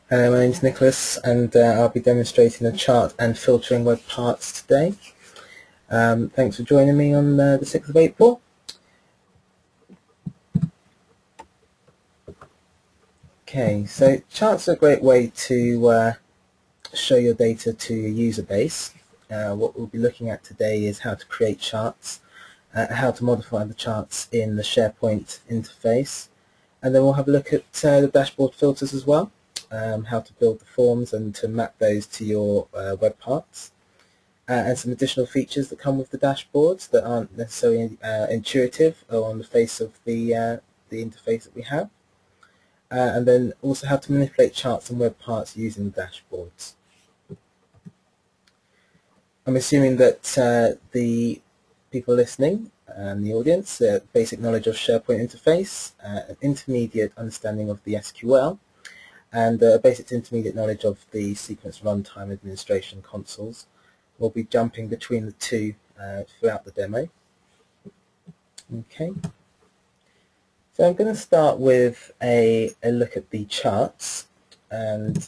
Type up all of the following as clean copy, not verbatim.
Hello, my name is Nicholas, and I'll be demonstrating a chart and filtering web parts today. Thanks for joining me on the 6th of April. Okay, so charts are a great way to show your data to your user base. What we'll be looking at today is how to create charts, how to modify the charts in the SharePoint interface, and then we'll have a look at the dashboard filters as well, how to build the forms and to map those to your web parts. And some additional features that come with the dashboards that aren't necessarily intuitive or on the face of the interface that we have. And then also how to manipulate charts and web parts using the dashboards. I'm assuming that the people listening and the audience, basic knowledge of SharePoint interface, an intermediate understanding of the SQL, and a basic to intermediate knowledge of the sequence runtime administration consoles. We'll be jumping between the two throughout the demo. Okay, so I'm going to start with a look at the charts, and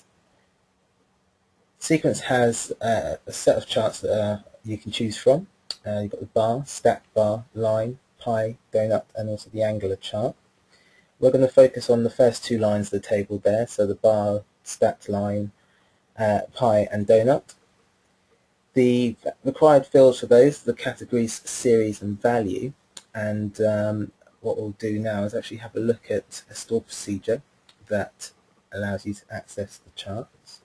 Sequence has a set of charts that you can choose from. You've got the bar, stacked bar, line, pie, donut, and also the angular chart. We're going to focus on the first two lines of the table there, so the bar, stacked line, pie, and donut. The required fields for those are the categories, series, and value. And what we'll do now is actually have a look at a store procedure that allows you to access the charts.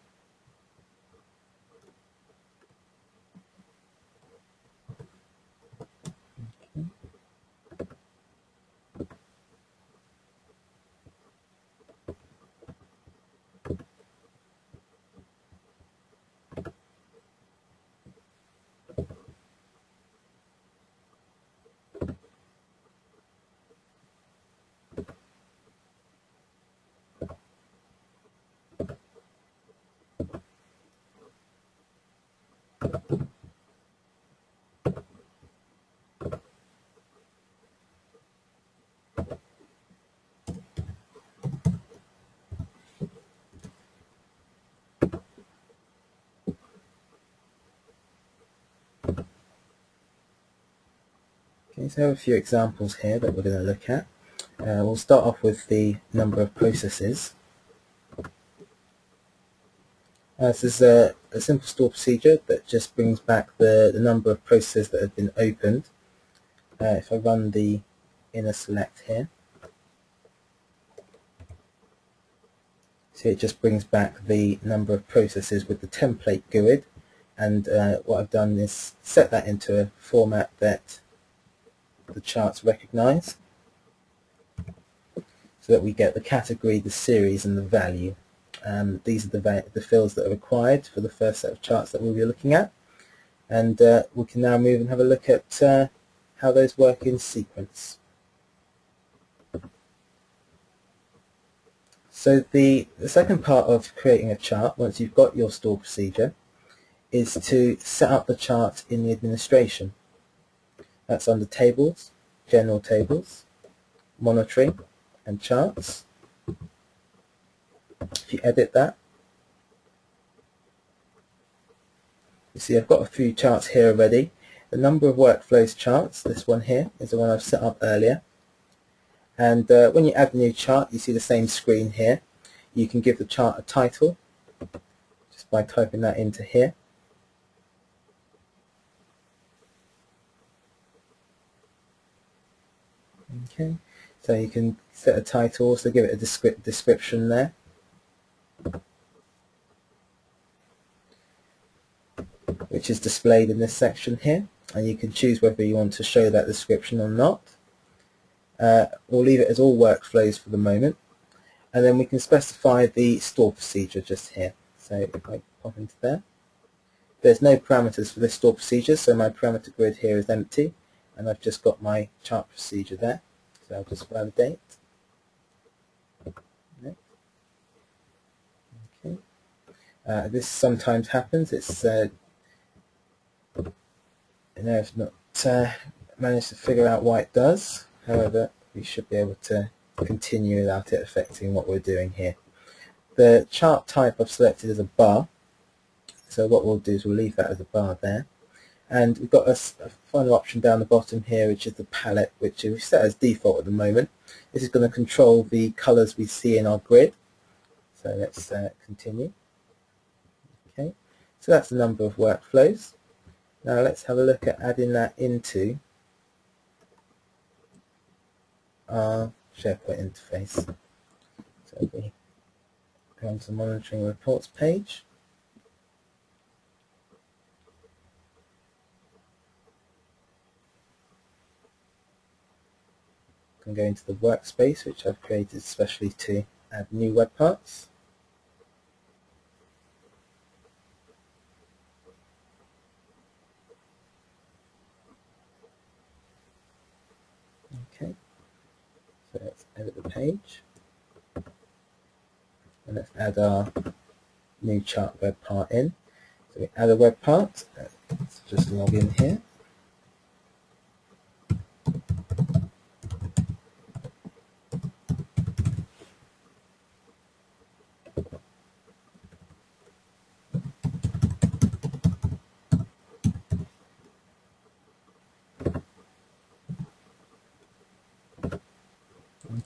Okay, so I have a few examples here that we're going to look at. We'll start off with the number of processes. This is a simple store procedure that just brings back the number of processes that have been opened. If I run the inner select here, so it just brings back the number of processes with the template GUID, and what I've done is set that into a format that the charts recognize, so that we get the category, the series, and the value. These are the fields that are required for the first set of charts that we'll be looking at, and we can now move and have a look at how those work in sequence. So the second part of creating a chart, once you've got your store procedure, is to set up the chart in the administration. That's under Tables, General Tables, Monitoring, and Charts. If you edit that, you see I've got a few charts here already. The number of workflows charts, this one here, is the one I've set up earlier. And when you add a new chart, you see the same screen here. You can give the chart a title just by typing that into here. Okay, so you can set a title, also give it a description there. Which is displayed in this section here, and you can choose whether you want to show that description or not. We'll leave it as all workflows for the moment, and then we can specify the store procedure just here. So if I pop into there, there's no parameters for this store procedure, so my parameter grid here is empty, and I've just got my chart procedure there. So I'll just validate. Okay. This sometimes happens. It's I've not managed to figure out why it does. However, we should be able to continue without it affecting what we're doing here. the chart type I've selected as a bar, so what we'll do is we'll leave that as a bar there. And we've got a final option down the bottom here, which is the palette, which is set as default at the moment. This is going to control the colours we see in our grid. So let's continue. Okay, so that's the number of workflows. Now let's have a look at adding that into our SharePoint interface. So if we go on to the monitoring reports page, I can go into the workspace, which I've created especially to add new web parts. Okay, so let's edit the page, and let's add our new chart web part in. So we add a web part, let's just log in here.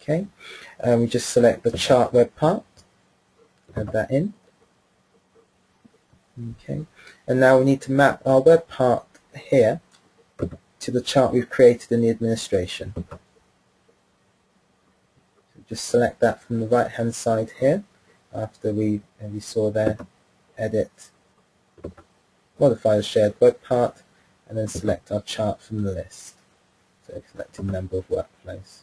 Okay, we just select the chart web part, add that in. Okay, and now we need to map our web part here to the chart we've created in the administration. So just select that from the right hand side here, after we saw there, edit, modify the shared web part, and then select our chart from the list. So selecting number of workflows.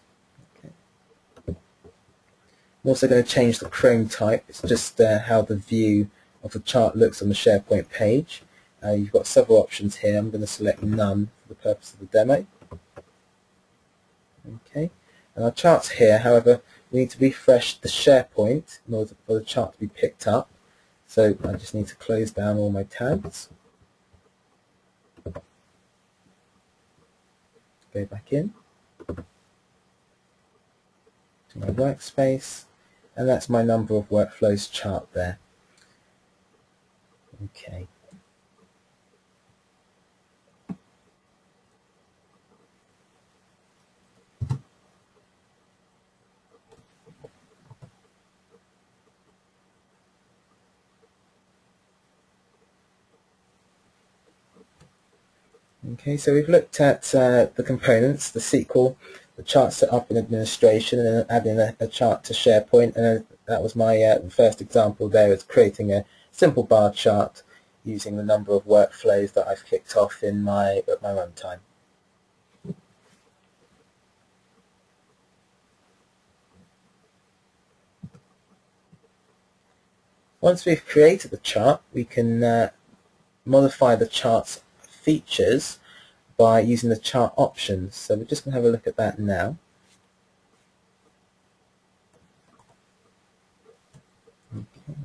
I'm also going to change the Chrome type. It's just how the view of the chart looks on the SharePoint page. You've got several options here. I'm going to select none for the purpose of the demo. Okay, and our chart's here. However, we need to refresh the SharePoint in order for the chart to be picked up. So I just need to close down all my tabs. Go back in to my workspace, and that's my number of workflows chart there. Okay. Okay, so we've looked at the components, the SQL, the chart set up in administration, and then adding a chart to SharePoint, and that was my first example there, is creating a simple bar chart using the number of workflows that I've kicked off in my runtime. Once we've created the chart, we can modify the chart's features by using the chart options. So we're just going to have a look at that now. Okay.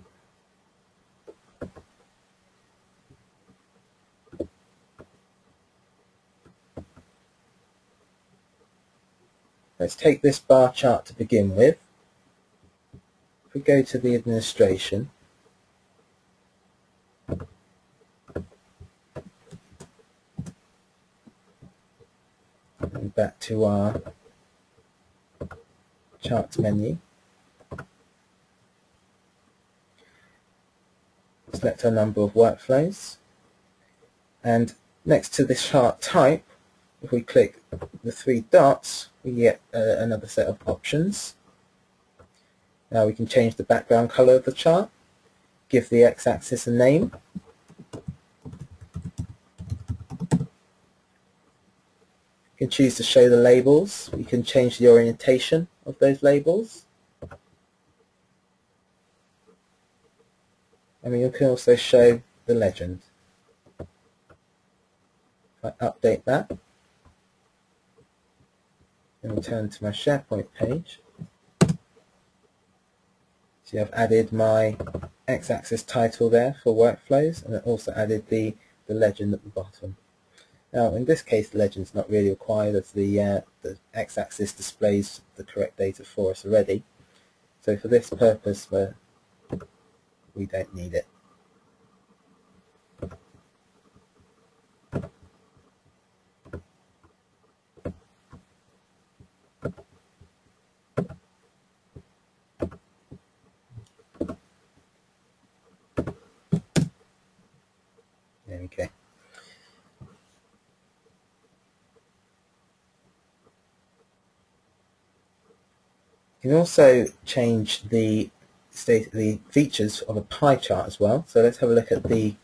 Let's take this bar chart to begin with. If we go to the administration, and back to our charts menu, select our number of workflows, and next to this chart type, if we click the three dots, we get another set of options. Now we can change the background color of the chart, give the x-axis a name, you can choose to show the labels, we can change the orientation of those labels, and we can also show the legend. If I update that and return to my SharePoint page, see I've added my x-axis title there for workflows, and I've also added the legend at the bottom. Now in this case the legend's not really required, as the x-axis displays the correct data for us already. So for this purpose we're we don't need it. There we go. You can also change the features of a pie chart as well. So let's have a look at the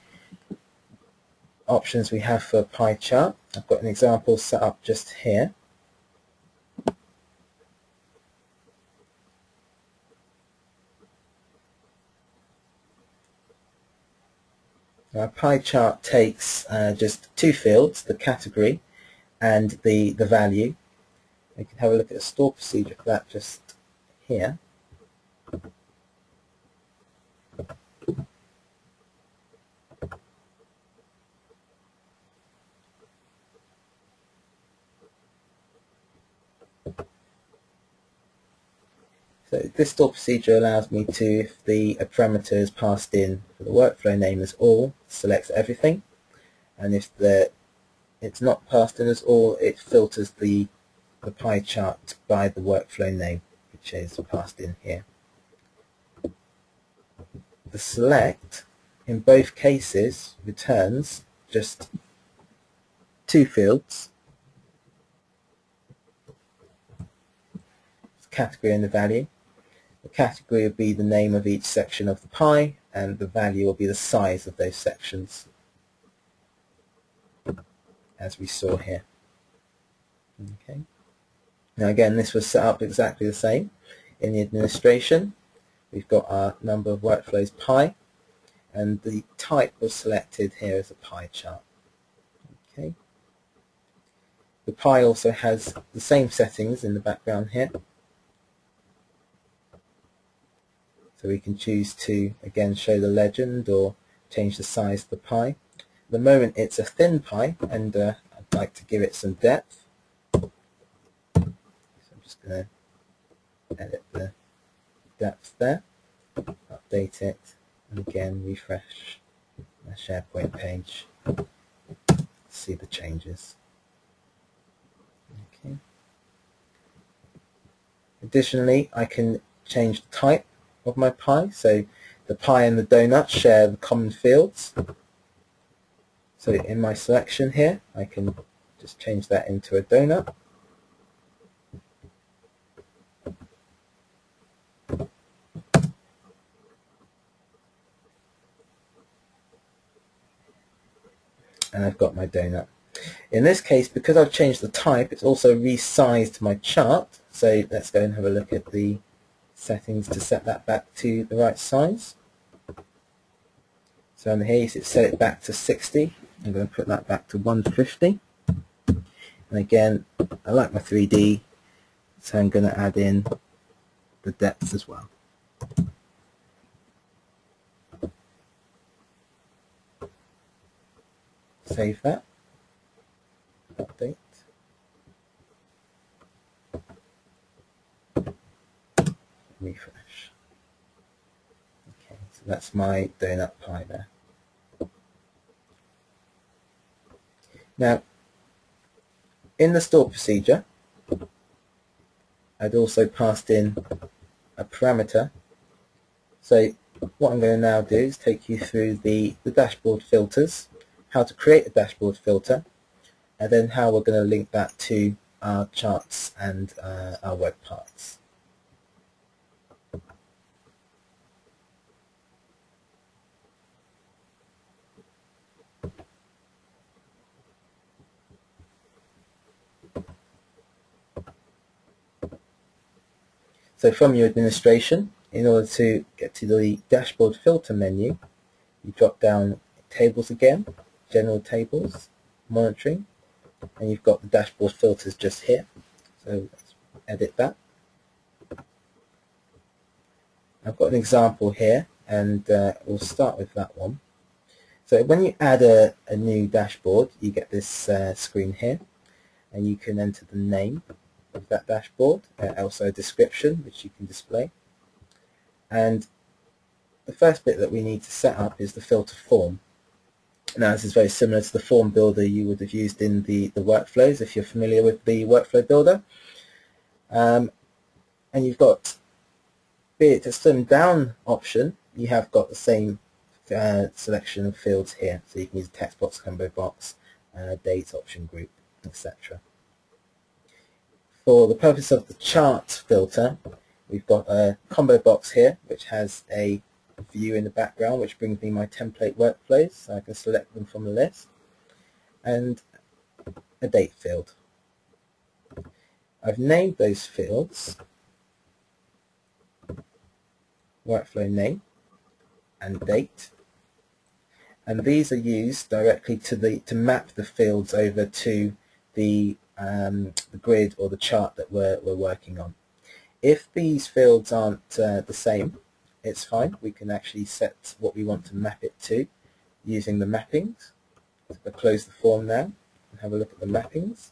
options we have for a pie chart. I've got an example set up just here. Now, a pie chart takes just two fields, the category and the value. We can have a look at a store procedure for that just here. So this store procedure allows me to, if a parameter is passed in for the workflow name as all, selects everything, and if it's not passed in as all, it filters the pie chart by the workflow name, which is passed in here. The select in both cases returns just two fields, category and the value. The category will be the name of each section of the pie, and the value will be the size of those sections, as we saw here. Okay. Now again, this was set up exactly the same. In the administration, we've got our number of workflows pie, and the type was selected here as a pie chart. Okay. The pie also has the same settings in the background here. So we can choose to, again, show the legend or change the size of the pie. At the moment it's a thin pie, and I'd like to give it some depth. So I'm just going to edit the depth there, update it, and again refresh my SharePoint page. See the changes. Okay. Additionally, I can change the type of my pie. So the pie and the donut share the common fields. So in my selection here, I can just change that into a donut. And I've got my donut. In this case, because I've changed the type, it's also resized my chart. So let's go and have a look at the settings to set that back to the right size. So under here, you set it back to 60. I'm going to put that back to 150. And again, I like my 3D, so I'm going to add in the depth as well. Save that. Update. Refresh. Okay, so that's my donut pie there. Now, in the store procedure, I'd also passed in a parameter. So what I'm going to now do is take you through the dashboard filters, how to create a dashboard filter, and then how we're going to link that to our charts and our web parts. So from your administration, in order to get to the dashboard filter menu, you drop down tables again, general tables, monitoring, and you've got the dashboard filters just here. So let's edit that. I've got an example here, and we'll start with that one. So when you add a new dashboard, you get this screen here, and you can enter the name of that dashboard, also a description which you can display. And the first bit that we need to set up is the filter form. Now this is very similar to the form builder you would have used in the workflows if you're familiar with the workflow builder. And you've got, be it a slim down option, you have got the same selection of fields here. So you can use a text box, combo box, date, option group, etc. For the purpose of the chart filter, we've got a combo box here which has a view in the background which brings me my template workflows, so I can select them from the list, and a date field. I've named those fields workflow name and date, and these are used directly to map the fields over to the grid or the chart that we're working on. If these fields aren't the same, it's fine. We can actually set what we want to map it to using the mappings. So I'll close the form now and have a look at the mappings.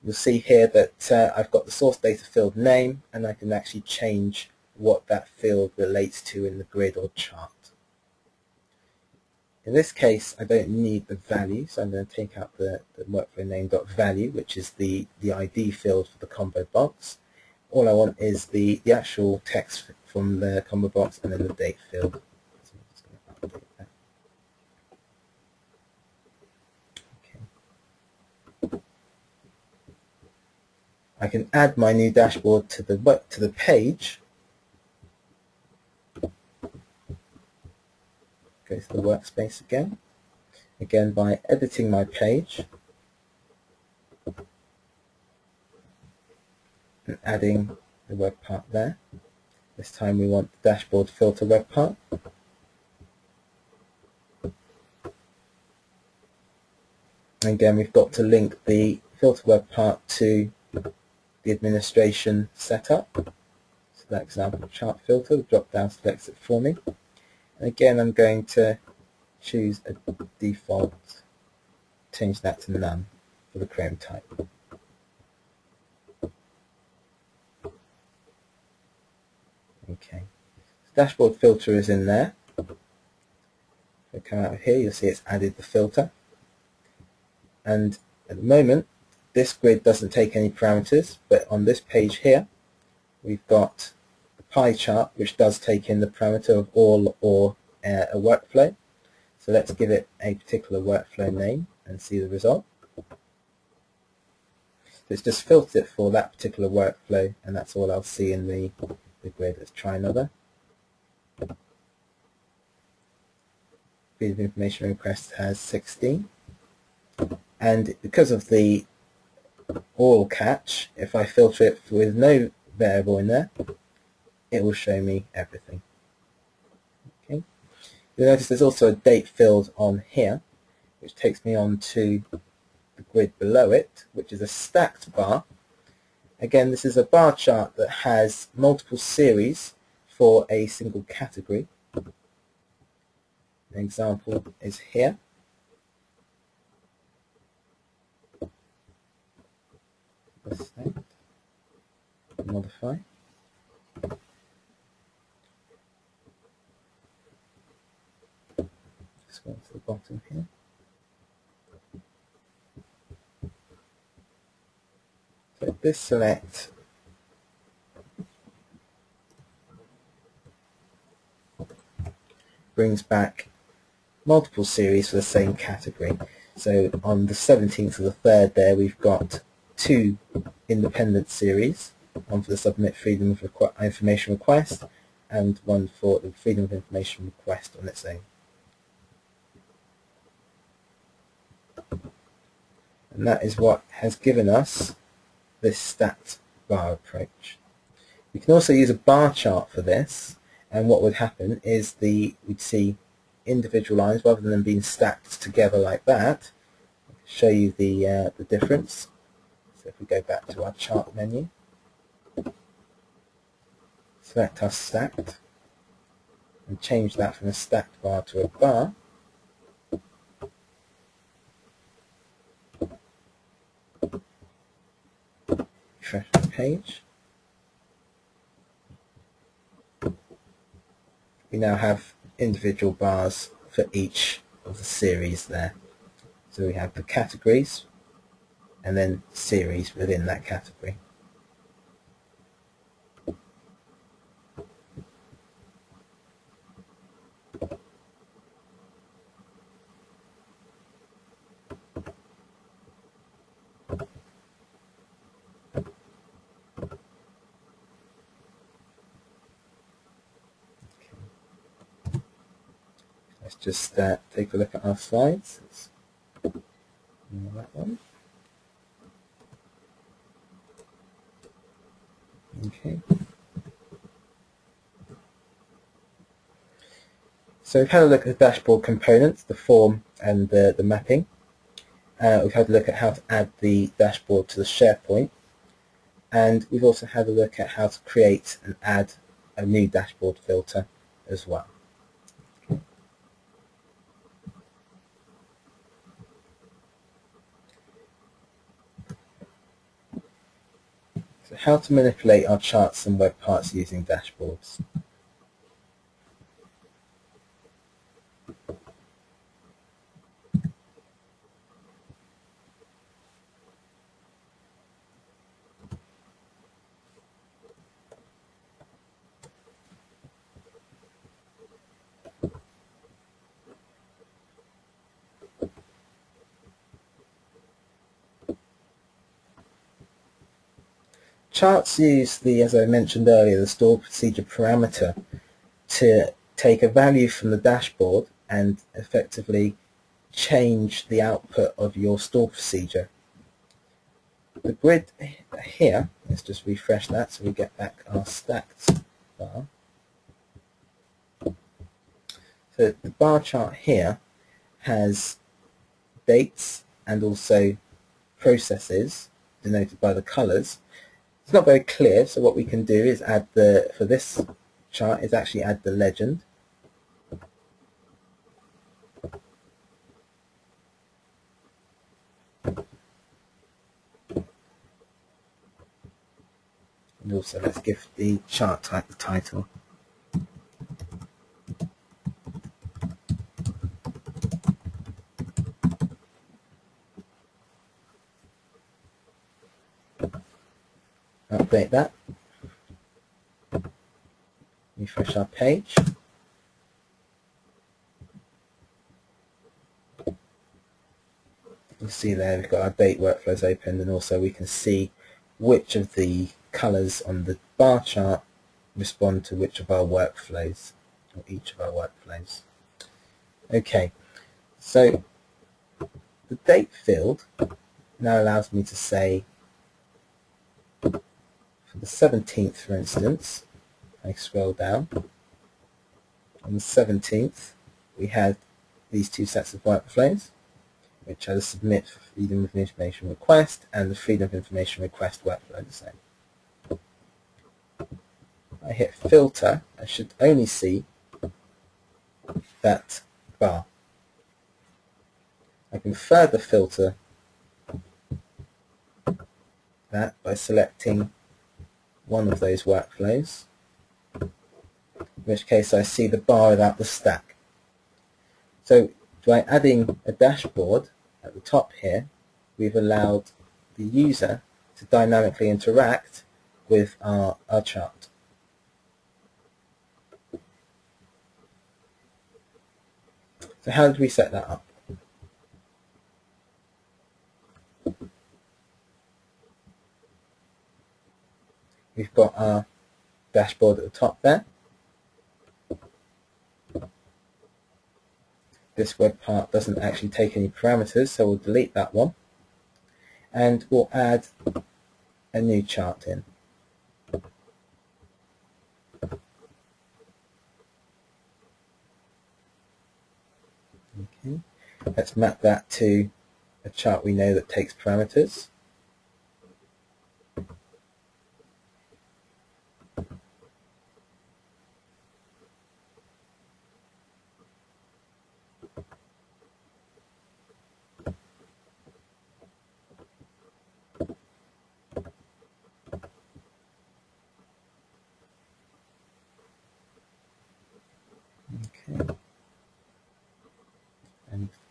You'll see here that I've got the source data field name, and I can actually change what that field relates to in the grid or chart. In this case, I don't need the value, so I'm going to take out the workflow name.value, which is the ID field for the combo box. All I want is the actual text from the combo box and then the date field. So I'm just going to update that. Okay. I can add my new dashboard to the page. Go to the workspace again by editing my page and adding the web part there. This time we want the dashboard filter web part. And again, we've got to link the filter web part to the administration setup. So that example chart filter, the drop down selects it for me. And again, I'm going to choose a default, change that to none for the Chrome type. Okay, so dashboard filter is in there. If I come out of here, you'll see it's added the filter. And at the moment, this grid doesn't take any parameters, but on this page here, we've got the pie chart, which does take in the parameter of all or a workflow. So let's give it a particular workflow name and see the result. So it's just filtered it for that particular workflow, and that's all I'll see in the grid. Let's try another. Freedom of information request has 16. And because of the all catch, if I filter it with no variable in there, it will show me everything. Okay. You'll notice there's also a date field on here, which takes me on to the grid below it, which is a stacked bar. Again, this is a bar chart that has multiple series for a single category. An example is here. Modify. Just go to the bottom here. So this select brings back multiple series for the same category. So on the 17th of the 3rd there, we've got 2 independent series, one for the submit freedom of information request and one for the freedom of information request on its own. And that is what has given us this stacked bar approach. We can also use a bar chart for this, and what would happen is we'd see individual lines rather than them being stacked together like that. I'll show you the difference. So if we go back to our chart menu, select our stacked, and change that from a stacked bar to a bar. Refresh the page. we now have individual bars for each of the series there. So we have the categories and then series within that category. Let's just take a look at our slides. That one. Okay. So we've had a look at the dashboard components, the form and the mapping. We've had a look at how to add the dashboard to the SharePoint. And we've also had a look at how to create and add a new dashboard filter as well. So how to manipulate our charts and web parts using dashboards. Charts use the, as I mentioned earlier, the stored procedure parameter to take a value from the dashboard and effectively change the output of your store procedure. The grid here, let's just refresh that so we get back our stacked bar. So the bar chart here has dates and also processes denoted by the colours. It's not very clear, so what we can do is add for this chart is actually add the legend. And also let's give the chart type the title. Update that. Refresh our page. You'll see there we've got our date workflows opened, and also we can see which of the colours on the bar chart respond to which of our workflows, or each of our workflows. Okay, so the date field now allows me to say, for the 17th for instance, I scroll down, on the 17th we had these two sets of workflows, which are the submit for freedom of information request and the freedom of information request workflow the same. I hit filter, I should only see that bar. I can further filter that by selecting one of those workflows, in which case I see the bar without the stack. So by adding a dashboard at the top here, we've allowed the user to dynamically interact with our chart. So how did we set that up? We've got our dashboard at the top there. This web part doesn't actually take any parameters, so we'll delete that one. And we'll add a new chart in. Okay. Let's map that to a chart we know that takes parameters.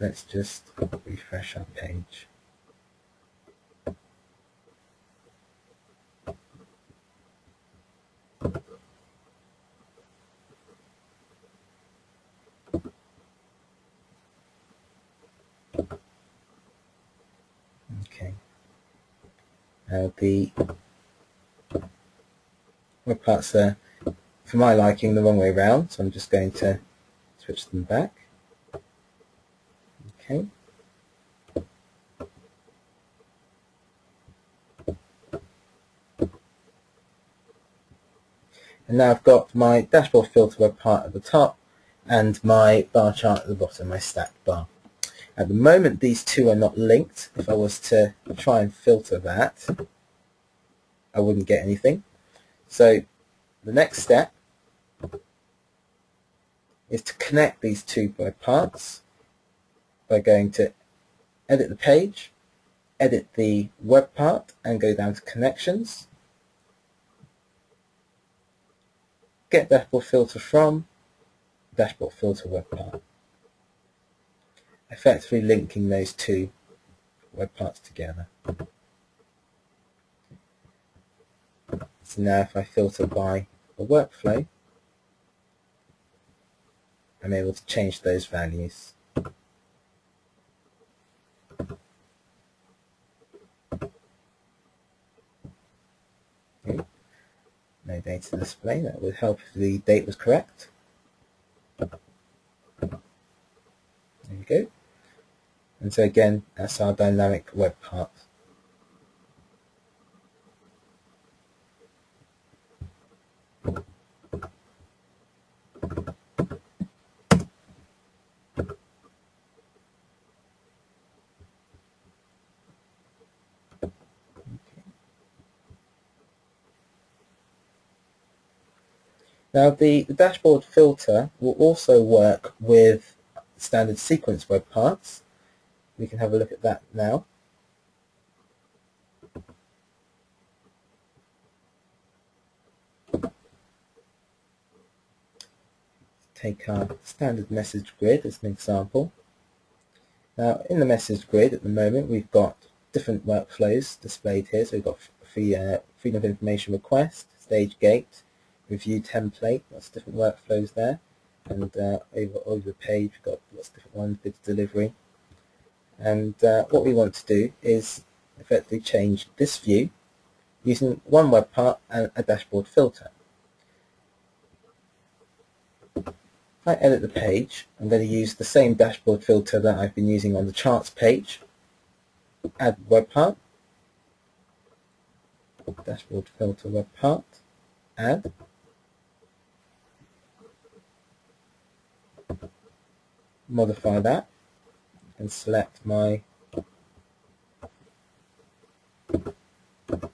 let's just refresh our page. Okay. The web parts are, for my liking, the wrong way round, so I'm just going to switch them back. Okay. And now I've got my dashboard filter web part at the top and my bar chart at the bottom, my stacked bar. At the moment these two are not linked. If I was to try and filter that, I wouldn't get anything. So the next step is to connect these two web parts by going to edit the page, edit the web part and go down to connections, get dashboard filter from dashboard filter web part, effectively linking those two web parts together. So now if I filter by the workflow, I'm able to change those values. Okay. No data display. That would help if the date was correct. There we go. And so again, that's our dynamic web part. Now the dashboard filter will also work with standard sequence web parts. We can have a look at that now. Take our standard message grid as an example. Now in the message grid at the moment we've got different workflows displayed here. So we've got freedom of information request, stage gate, review template, lots of different workflows there. And over the page we've got lots of different ones, bids delivery. And what we want to do is effectively change this view using one web part and a dashboard filter. If I edit the page, I'm going to use the same dashboard filter that I've been using on the charts page. Add web part, dashboard filter web part, add. Modify that and select my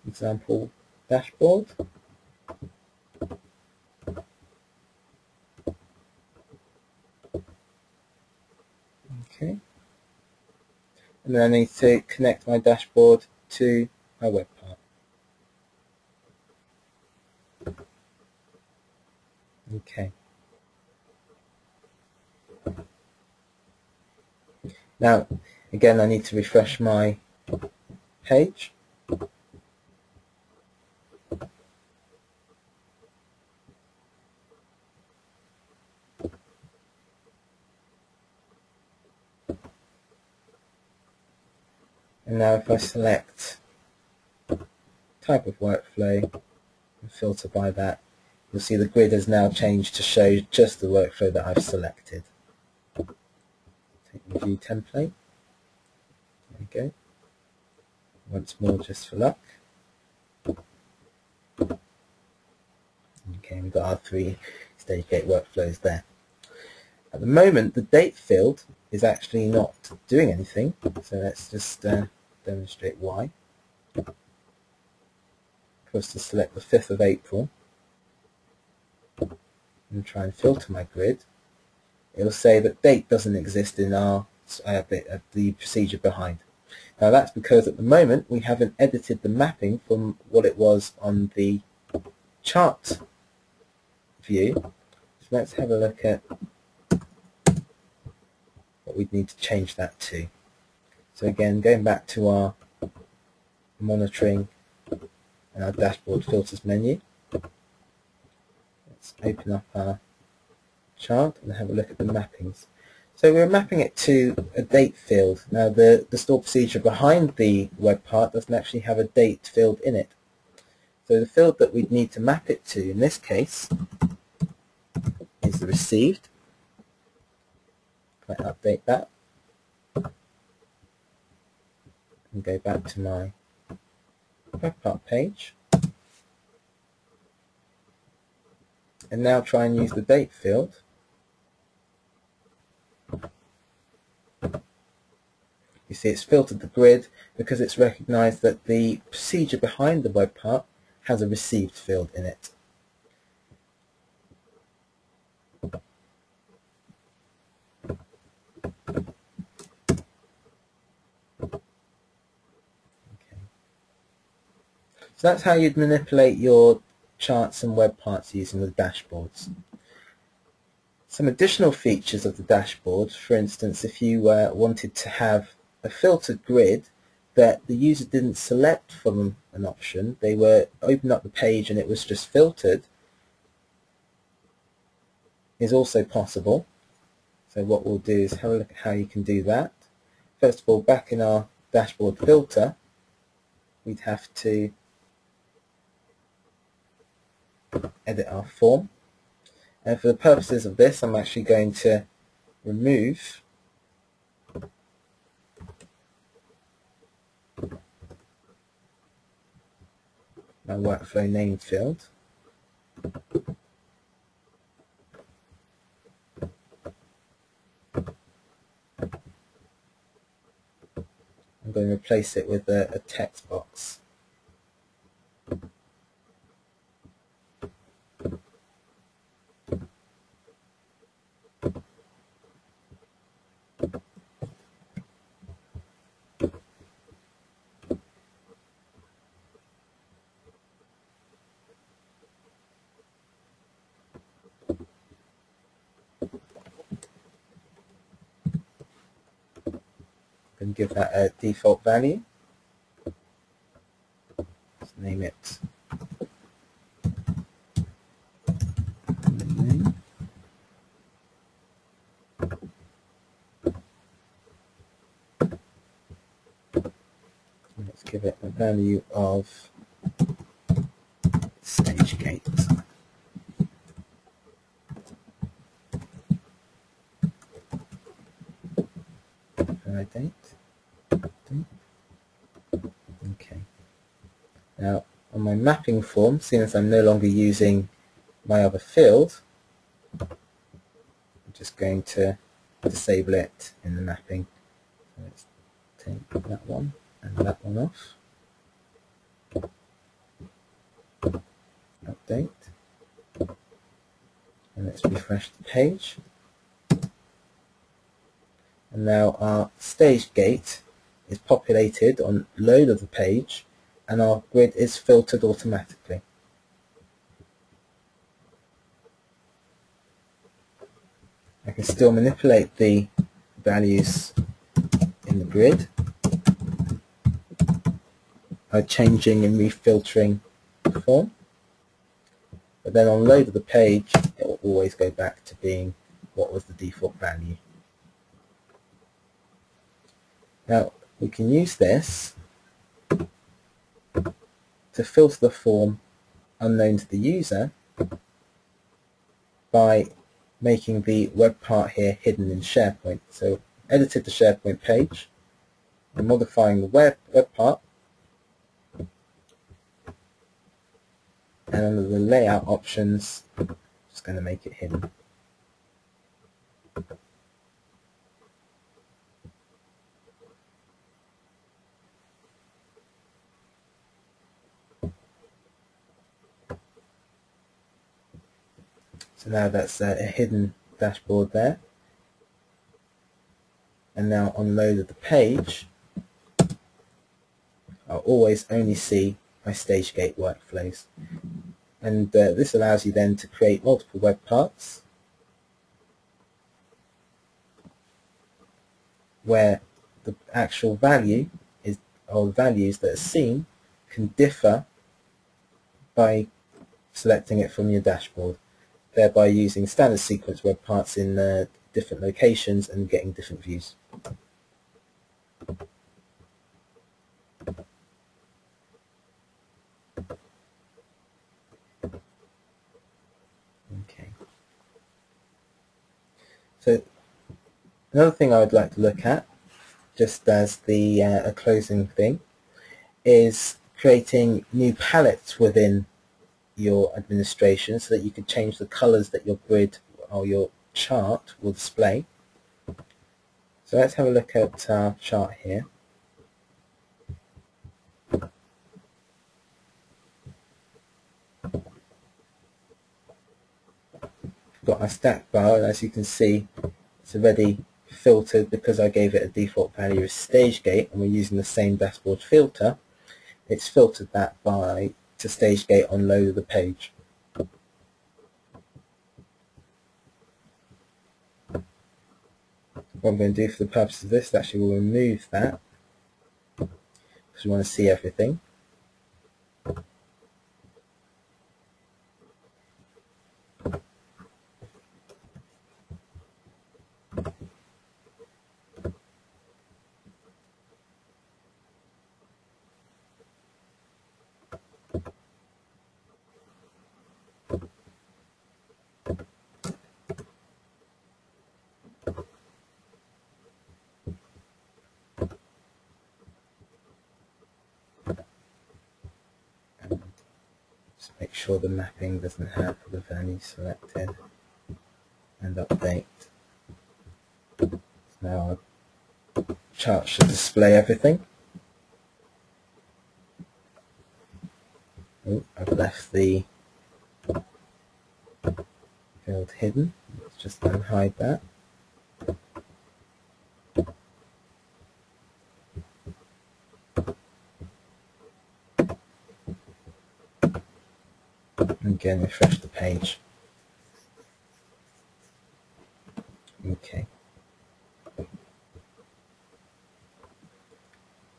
example dashboard. Okay. And then I need to connect my dashboard to my web part. Okay. Now, again, I need to refresh my page. And now if I select type of workflow and filter by that, you'll see the grid has now changed to show just the workflow that I've selected. Take the view template. There we go. Once more just for luck. Okay, we've got our 3 stage gate workflows there. At the moment the date field is actually not doing anything, so let's just demonstrate why. For us to select the 5th of April and try and filter my grid, it will say that date doesn't exist in our bit of the procedure behind. Now that's because at the moment we haven't edited the mapping from what it was on the chart view. So let's have a look at what we'd need to change that to. So again, going back to our monitoring and our dashboard filters menu, let's open up our chart and have a look at the mappings. So we're mapping it to a date field. Now the stored procedure behind the web part doesn't actually have a date field in it. So the field that we'd need to map it to in this case is the received. If I update that and go back to my web part page, and now try and use the date field, you see it's filtered the grid because it's recognized that the procedure behind the web part has a received field in it. Okay. So that's how you'd manipulate your charts and web parts using the dashboards. Some additional features of the dashboard, for instance, if you wanted to have a filtered grid that the user didn't select from an option, they were open up the page and it was just filtered, is also possible. So what we'll do is have a look at how you can do that. First of all, back in our dashboard filter, we'd have to edit our form. And for the purposes of this, I'm actually going to remove my workflow name field. I'm going to replace it with a text box. And give that a default value. Let's name it name. Let's give it a value of stage gate. Validate. Okay. Now on my mapping form, seeing as I'm no longer using my other field, I'm just going to disable it in the mapping. So let's take that one and that one off. Update. And let's refresh the page. And now our stage gate is populated on load of the page and our grid is filtered automatically. I can still manipulate the values in the grid by changing and refiltering the form, but then on load of the page it will always go back to being what was the default value. Now we can use this to filter the form unknown to the user by making the web part here hidden in SharePoint. So edited the SharePoint page and modifying the web part, and under the layout options I'm just going to make it hidden. So now that's a hidden dashboard there. And now on load of the page, I'll always only see my stage gate workflows. And this allows you then to create multiple web parts where the actual value is, or the values that are seen can differ by selecting it from your dashboard, thereby using standard sequence web parts in different locations and getting different views. Okay. So another thing I would like to look at, just as the a closing thing, is creating new palettes within your administration so that you can change the colors that your grid or your chart will display. So let's have a look at our chart here. We've got our stack bar, and as you can see, it's already filtered because I gave it a default value of stage gate, and we're using the same dashboard filter. It's filtered that by to stage gate on load of the page. What I'm going to do for the purpose of this, actually we'll remove that because we want to see everything. Just make sure the mapping doesn't have the value selected, and update. So now our chart should display everything. Oh, I've left the field hidden. Let's just unhide that. And again, refresh the page. Okay.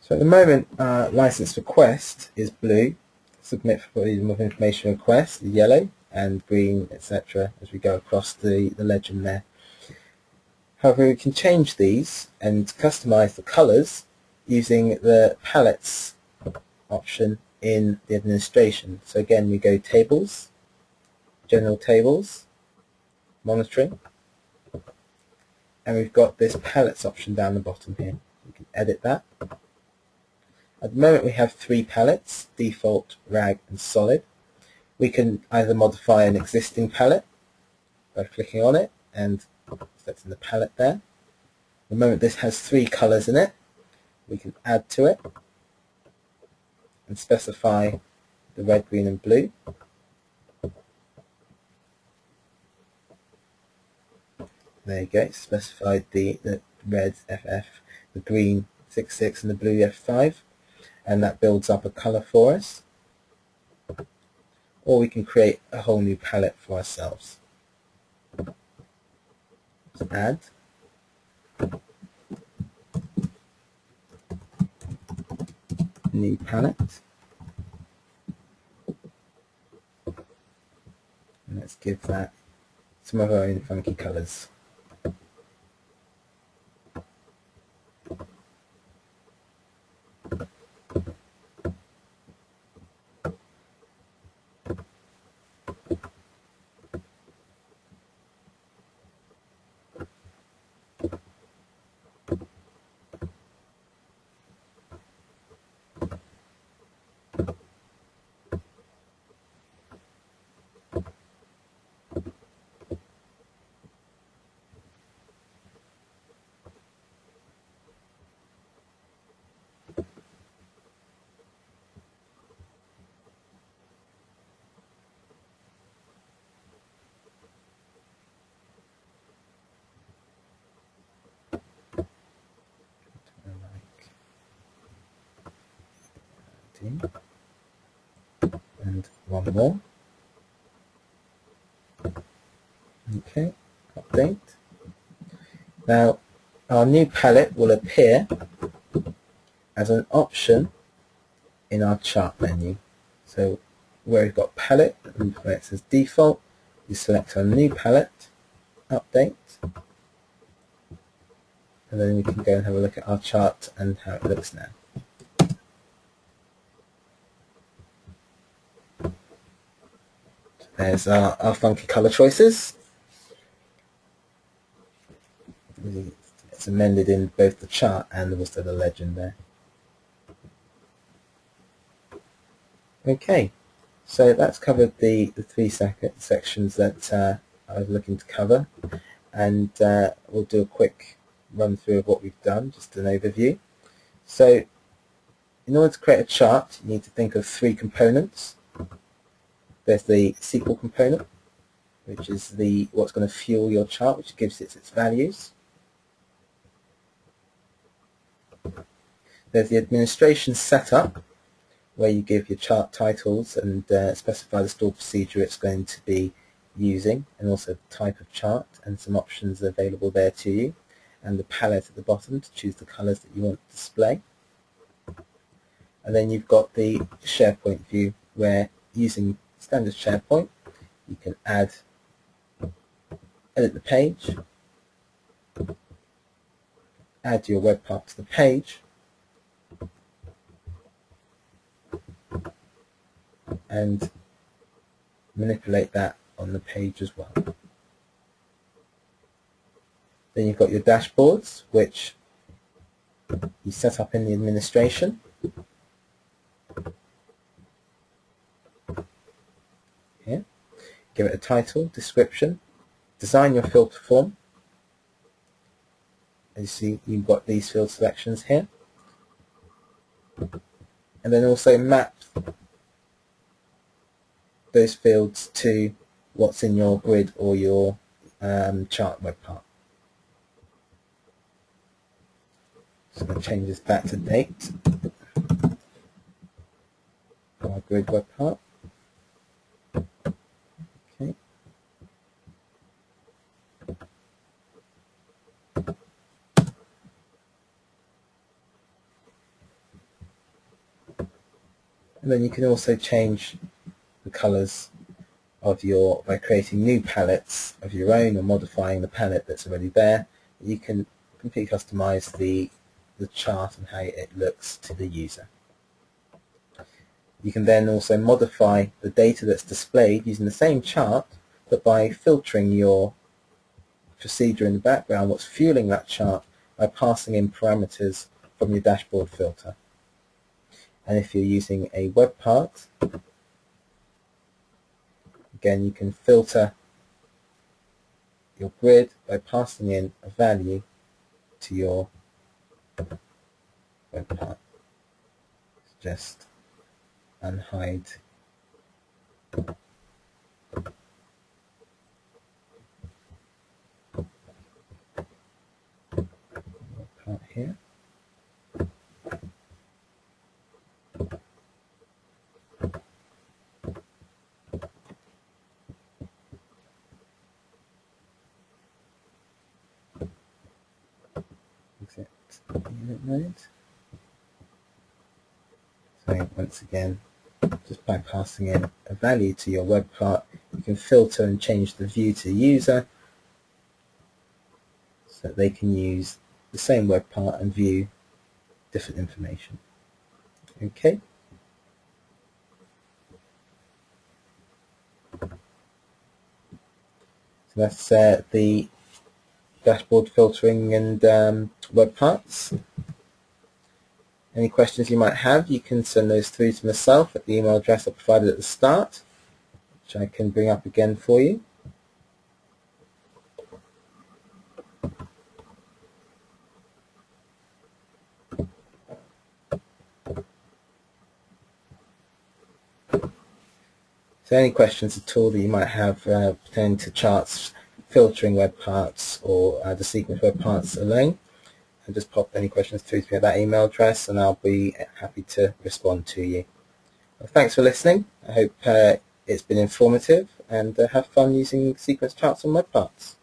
So at the moment, license request is blue. Submit for freedom of information request is yellow, and green, etc. as we go across the legend there. However, we can change these and customize the colors using the palettes option in the administration. So again, we go tables, general tables, monitoring, and we've got this palettes option down the bottom here. We can edit that. At the moment we have 3 palettes, default, rag and solid. We can either modify an existing palette by clicking on it and selecting the palette there. At the moment this has 3 colors in it. We can add to it and specify the red, green and blue. There you go, it's specified the red FF, the green 66 and the blue F5, and that builds up a color for us. Or we can create a whole new palette for ourselves. Let's add. New palette. And let's give that some of our own funky colors. And one more. Okay, update. Now our new palette will appear as an option in our chart menu. So where we've got palette, where it says default, we select our new palette, update, and then we can go and have a look at our chart and how it looks now. There's our funky colour choices. It's amended in both the chart and also the legend there. Okay, so that's covered the three sections that I was looking to cover, and we'll do a quick run through of what we've done, just an overview. So in order to create a chart, you need to think of three components. There's the SQL component, which is what's going to fuel your chart, which gives it its values. There's the administration setup, where you give your chart titles and specify the stored procedure it's going to be using, and also the type of chart, and some options available there to you, and the palette at the bottom to choose the colours that you want to display. And then you've got the SharePoint view, where using standard SharePoint you can edit the page, add your web part to the page, and manipulate that on the page as well. Then you've got your dashboards, which you set up in the administration. Here, give it a title, description, design your filter form. As you see, you've got these field selections here, and then also map those fields to what's in your grid or your chart web part. So I'm going to change this back to date for our grid web part. Okay. And then you can also change the colours of by creating new palettes of your own, or modifying the palette that's already there. You can completely customize the chart and how it looks to the user. You can then also modify the data that's displayed using the same chart, but by filtering your procedure in the background, what's fueling that chart, by passing in parameters from your dashboard filter. And if you're using a web part, again, you can filter your grid by passing in a value to your web part. Just unhide web part here. Exit unit mode. So once again, just by passing in a value to your web part, you can filter and change the view to the user so that they can use the same web part and view different information. Okay. So that's the dashboard filtering and web parts. Any questions you might have, you can send those through to myself at the email address I provided at the start, which I can bring up again for you. So any questions at all that you might have pertaining to charts, filtering web parts, or the sequence web parts alone, and just pop any questions through to me at that email address, and I'll be happy to respond to you. Well, thanks for listening. I hope it's been informative, and have fun using sequence charts on web parts.